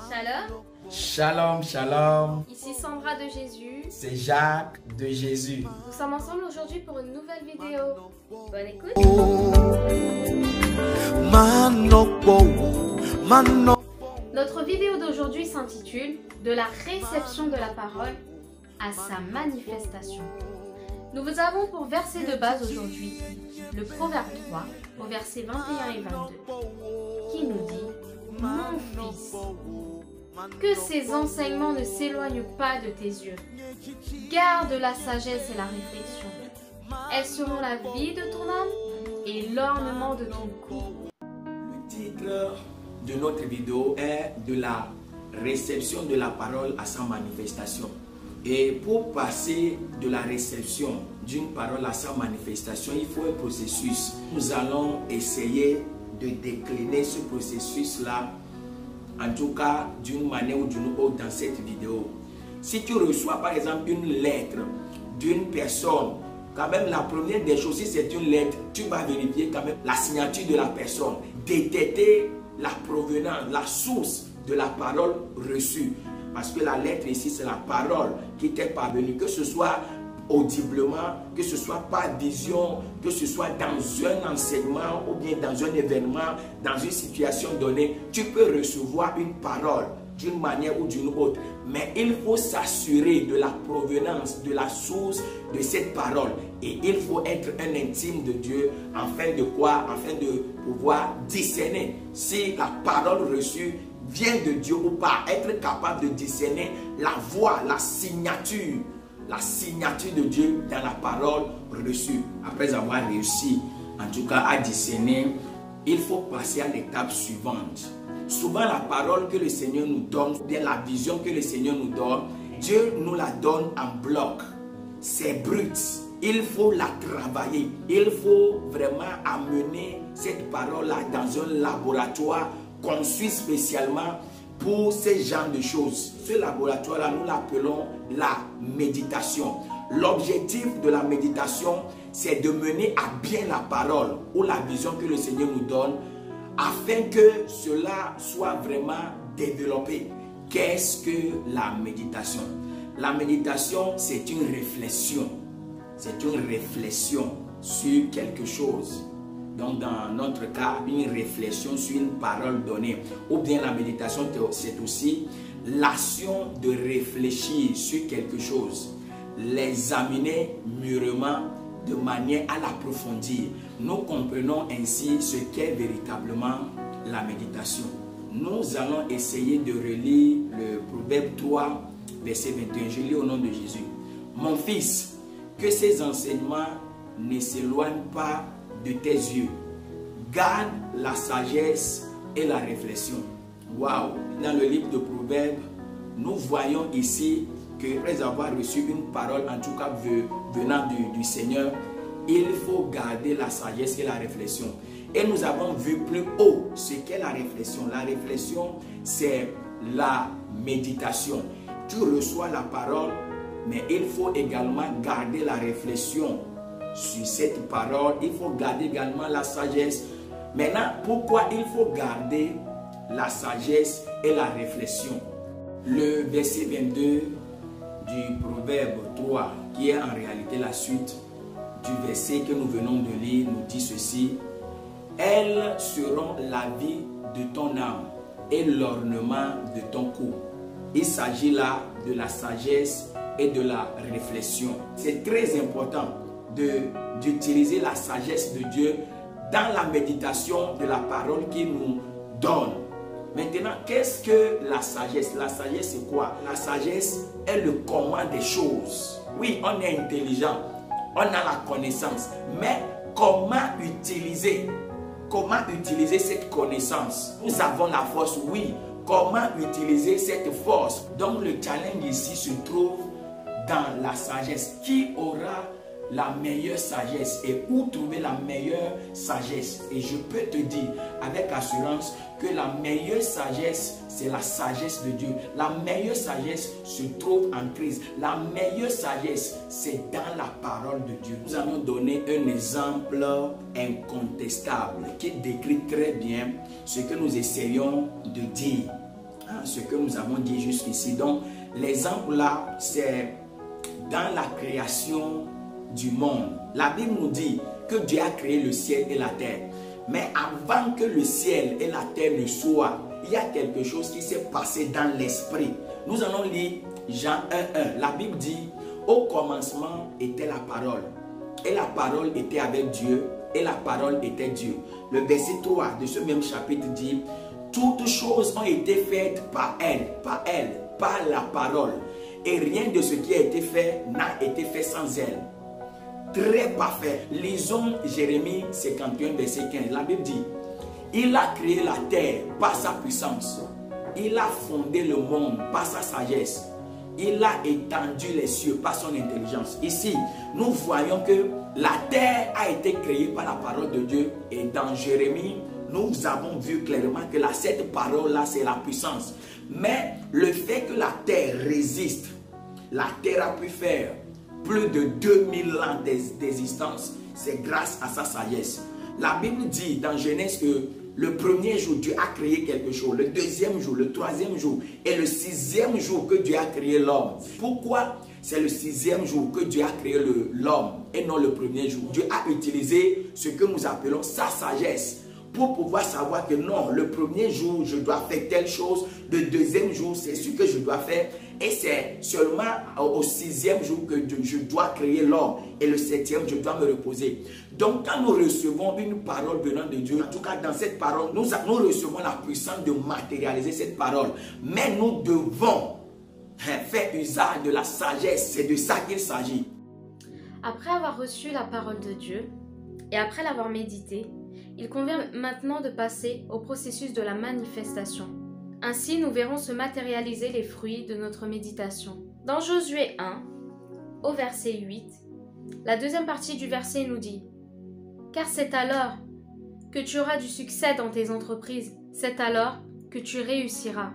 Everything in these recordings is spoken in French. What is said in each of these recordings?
Shalom. Shalom, shalom. Ici Sandra de Jésus. C'est Jacques de Jésus. Nous sommes ensemble aujourd'hui pour une nouvelle vidéo. Bonne écoute. Notre vidéo d'aujourd'hui s'intitule « De la réception de la parole à sa manifestation ». Nous vous avons pour verset de base aujourd'hui le Proverbe 3 au verset 21 et 22 qui nous dit « Mon fils, que ces enseignements ne s'éloignent pas de tes yeux. Garde la sagesse et la réflexion. Elles seront la vie de ton âme et l'ornement de ton cou. » Le titre de notre vidéo est « De la réception de la parole à sa manifestation ». Et pour passer de la réception d'une parole à sa manifestation, il faut un processus. Nous allons essayer de décliner ce processus-là, en tout cas d'une manière ou d'une autre dans cette vidéo. Si tu reçois par exemple une lettre d'une personne, quand même la première des choses, si c'est une lettre, tu vas vérifier quand même la signature de la personne, détecter la provenance, la source de la parole reçue. Parce que la lettre ici, c'est la parole qui t'est parvenue, que ce soit audiblement, que ce soit par vision, que ce soit dans un enseignement ou bien dans un événement, dans une situation donnée, tu peux recevoir une parole d'une manière ou d'une autre. Mais il faut s'assurer de la provenance, de la source de cette parole. Et il faut être un intime de Dieu afin de quoi? Afin de pouvoir discerner si la parole reçue vient de Dieu ou pas, être capable de discerner la voix, la signature de Dieu dans la parole reçue. Après avoir réussi, en tout cas à discerner, il faut passer à l'étape suivante. Souvent la parole que le Seigneur nous donne, ou bien la vision que le Seigneur nous donne, Dieu nous la donne en bloc. C'est brut. Il faut la travailler. Il faut vraiment amener cette parole-là dans un laboratoire conçu spécialement pour ce genre de choses. Ce laboratoire-là, nous l'appelons la méditation. L'objectif de la méditation, c'est de mener à bien la parole ou la vision que le Seigneur nous donne afin que cela soit vraiment développé. Qu'est-ce que la méditation? La méditation, c'est une réflexion. C'est une réflexion sur quelque chose. Donc dans notre cas, une réflexion sur une parole donnée. Ou bien la méditation, c'est aussi l'action de réfléchir sur quelque chose. L'examiner mûrement de manière à l'approfondir. Nous comprenons ainsi ce qu'est véritablement la méditation. Nous allons essayer de relire le Proverbe 3, verset 21. Je lis au nom de Jésus. Mon fils, que ces enseignements ne s'éloignent pas de tes yeux. Garde la sagesse et la réflexion. Waouh! Dans le livre de Proverbes, nous voyons ici que après avoir reçu une parole, en tout cas venant du Seigneur, il faut garder la sagesse et la réflexion. Et nous avons vu plus haut ce qu'est la réflexion. La réflexion, c'est la méditation. Tu reçois la parole, mais il faut également garder la réflexion sur cette parole. Il faut garder également la sagesse. Maintenant, pourquoi il faut garder la sagesse et la réflexion? Le verset 22 du Proverbe 3, qui est en réalité la suite du verset que nous venons de lire, nous dit ceci: elles seront la vie de ton âme et l'ornement de ton cou. Il s'agit là de la sagesse et de la réflexion. C'est très important d'utiliser la sagesse de Dieu dans la méditation de la parole qu'il nous donne. Maintenant, qu'est-ce que la sagesse? La sagesse, c'est quoi? La sagesse est le comment des choses. Oui, on est intelligent, on a la connaissance, mais comment utiliser cette connaissance? Nous avons la force, oui. Comment utiliser cette force? Donc le challenge ici se trouve dans la sagesse. Qui aura la meilleure sagesse et où trouver la meilleure sagesse? Et je peux te dire avec assurance que la meilleure sagesse, c'est la sagesse de Dieu. La meilleure sagesse se trouve en Christ. La meilleure sagesse, c'est dans la parole de Dieu. Nous allons donner un exemple incontestable qui décrit très bien ce que nous essayons de dire. ce que nous avons dit jusqu'ici. Donc, l'exemple là, c'est dans la création du monde. La Bible nous dit que Dieu a créé le ciel et la terre. Mais avant que le ciel et la terre ne soient, il y a quelque chose qui s'est passé dans l'esprit. Nous allons lire Jean 1:1. La Bible dit, au commencement était la parole. Et la parole était avec Dieu. Et la parole était Dieu. Le verset 3 de ce même chapitre dit, toutes choses ont été faites par elle, par la parole. Et rien de ce qui a été fait n'a été fait sans elle. Très parfait. Lisons Jérémie 51, verset 15. La Bible dit, il a créé la terre par sa puissance. Il a fondé le monde par sa sagesse. Il a étendu les cieux par son intelligence. Ici, nous voyons que la terre a été créée par la parole de Dieu. Et dans Jérémie, nous avons vu clairement que cette parole-là, c'est la puissance. Mais le fait que la terre résiste, la terre a pu faire plus de 2000 ans d'existence, c'est grâce à sa sagesse. La Bible dit dans Genèse que le premier jour, Dieu a créé quelque chose. Le deuxième jour, le troisième jour et le sixième jour que Dieu a créé l'homme. Pourquoi c'est le sixième jour que Dieu a créé l'homme et non le premier jour? Dieu a utilisé ce que nous appelons sa sagesse pour pouvoir savoir que non, le premier jour, je dois faire telle chose. Le deuxième jour, c'est ce que je dois faire. Et c'est seulement au sixième jour que je dois créer l'homme. Et le septième, je dois me reposer. Donc, quand nous recevons une parole venant de Dieu, en tout cas dans cette parole, nous recevons la puissance de matérialiser cette parole. Mais nous devons faire usage de la sagesse. C'est de ça qu'il s'agit. Après avoir reçu la parole de Dieu et après l'avoir médité, il convient maintenant de passer au processus de la manifestation. Ainsi, nous verrons se matérialiser les fruits de notre méditation. Dans Josué 1, au verset 8, la deuxième partie du verset nous dit « Car c'est alors que tu auras du succès dans tes entreprises, c'est alors que tu réussiras. »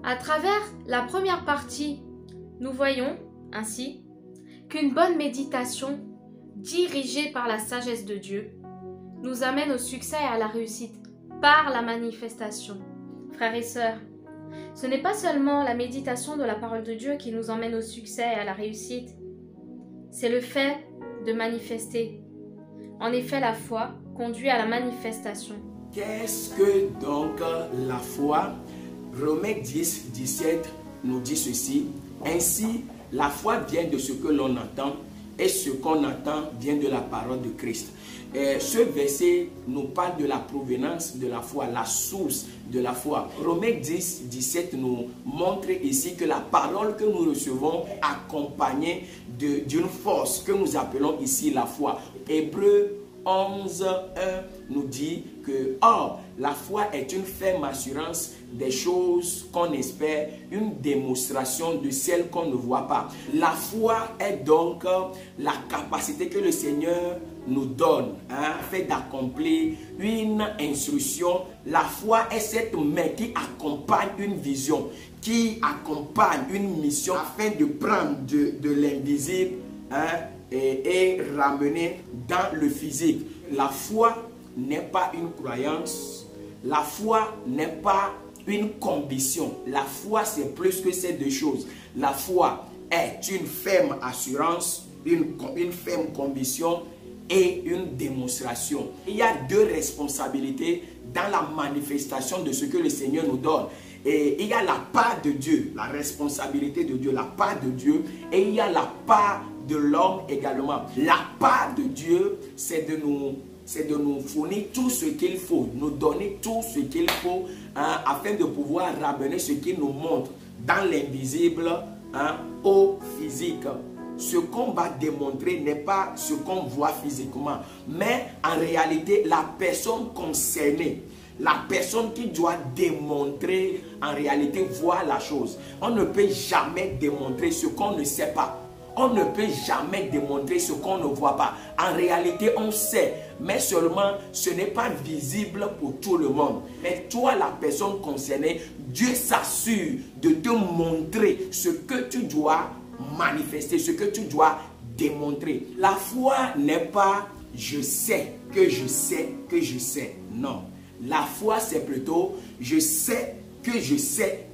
À travers la première partie, nous voyons ainsi qu'une bonne méditation dirigée par la sagesse de Dieu nous amène au succès et à la réussite par la manifestation. Frères et sœurs, ce n'est pas seulement la méditation de la parole de Dieu qui nous emmène au succès et à la réussite, c'est le fait de manifester. En effet, la foi conduit à la manifestation. Qu'est-ce que donc la foi? Romains 10, 17 nous dit ceci. Ainsi, la foi vient de ce que l'on entend et ce qu'on entend vient de la parole de Christ. Ce verset nous parle de la provenance de la foi, la source de la foi. Romains 10, 17 nous montre ici que la parole que nous recevons accompagnée d'une force que nous appelons ici la foi. Hébreux 11, 1 nous dit que or, la foi est une ferme assurance des choses qu'on espère, une démonstration de celles qu'on ne voit pas. La foi est donc la capacité que le Seigneur nous donne afin d'accomplir une instruction. La foi est cette main qui accompagne une vision, qui accompagne une mission afin de prendre de l'invisible et ramener dans le physique. La foi n'est pas une croyance, la foi n'est pas une conviction. La foi, c'est plus que ces deux choses. La foi est une ferme assurance, une ferme conviction et une démonstration. Il y a deux responsabilités dans la manifestation de ce que le Seigneur nous donne. Et il y a la part de Dieu, la responsabilité de Dieu, la part de Dieu, et il y a la part de l'homme également. La part de Dieu, c'est de nous fournir tout ce qu'il faut, nous donner tout ce qu'il faut afin de pouvoir ramener ce qu'il nous montre dans l'invisible au physique. Ce qu'on va démontrer n'est pas ce qu'on voit physiquement, mais en réalité, la personne concernée, la personne qui doit démontrer, en réalité, voit la chose. On ne peut jamais démontrer ce qu'on ne sait pas. On ne peut jamais démontrer ce qu'on ne voit pas. En réalité, on sait, mais seulement ce n'est pas visible pour tout le monde. Mais toi, la personne concernée, Dieu s'assure de te montrer ce que tu dois manifester, ce que tu dois démontrer. La foi n'est pas « je sais que je sais que je sais ». Non. La foi, c'est plutôt « je sais que je sais,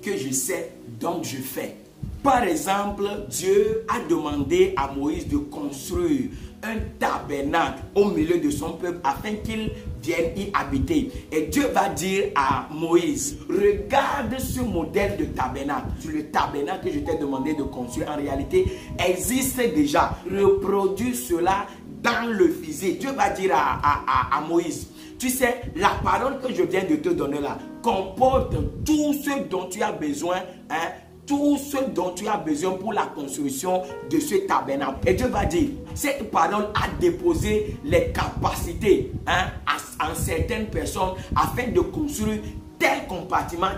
donc je fais. Par exemple, Dieu a demandé à Moïse de construire un tabernacle au milieu de son peuple afin qu'il vienne y habiter. Et Dieu va dire à Moïse, regarde ce modèle de tabernacle. Le tabernacle que je t'ai demandé de construire en réalité existe déjà. Reproduis cela dans le physique. Dieu va dire à Moïse, tu sais, la parole que je viens de te donner là comporte tout ce dont tu as besoin, hein, tout ce dont tu as besoin pour la construction de ce tabernacle. Et Dieu va dire, cette parole a déposé les capacités, hein, en certaines personnes afin de construire tel compartiment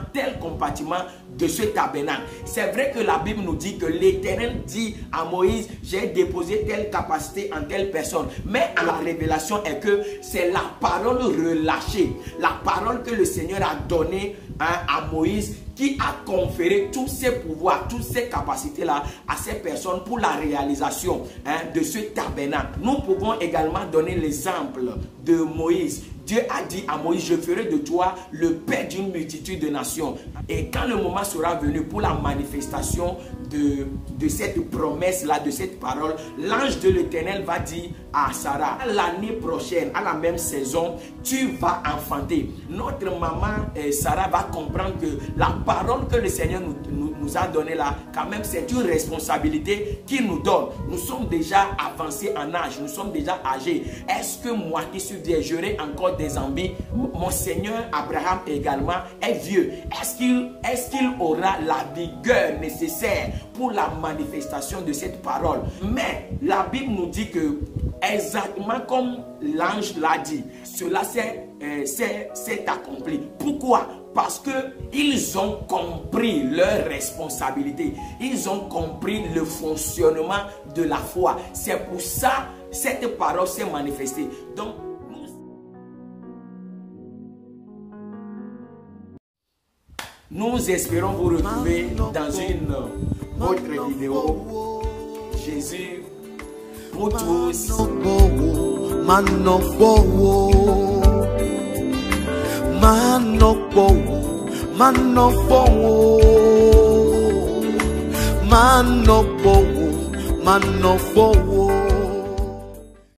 de ce tabernacle. C'est vrai que la Bible nous dit que l'Éternel dit à Moïse, j'ai déposé telle capacité en telle personne. Mais la révélation est que c'est la parole relâchée, la parole que le Seigneur a donnée, hein, à Moïse, qui a conféré tous ses pouvoirs, toutes ces capacités-là à ces personnes pour la réalisation, hein, de ce tabernacle. Nous pouvons également donner l'exemple de Moïse. Dieu a dit à Moïse, je ferai de toi le père d'une multitude de nations. Et quand le moment sera venu pour la manifestation de cette promesse-là, de cette parole, l'ange de l'Éternel va dire à Sarah, l'année prochaine, à la même saison, tu vas enfanter. Notre maman Sarah va comprendre que la parole que le Seigneur nous a donnée là, quand même, c'est une responsabilité qu'il nous donne. Nous sommes déjà avancés en âge, nous sommes déjà âgés. Est-ce que moi qui suis vieux, j'aurai encore des envies? Mon Seigneur Abraham également est vieux. Est-ce qu'il aura la vigueur nécessaire pour la manifestation de cette parole? Mais la Bible nous dit que exactement comme l'ange l'a dit, cela s'est accompli. Pourquoi? Parce qu'ils ont compris leur responsabilité. Ils ont compris le fonctionnement de la foi. C'est pour ça que cette parole s'est manifestée. Donc, nous espérons vous retrouver dans une autre vidéo. Jésus pour tous. Man no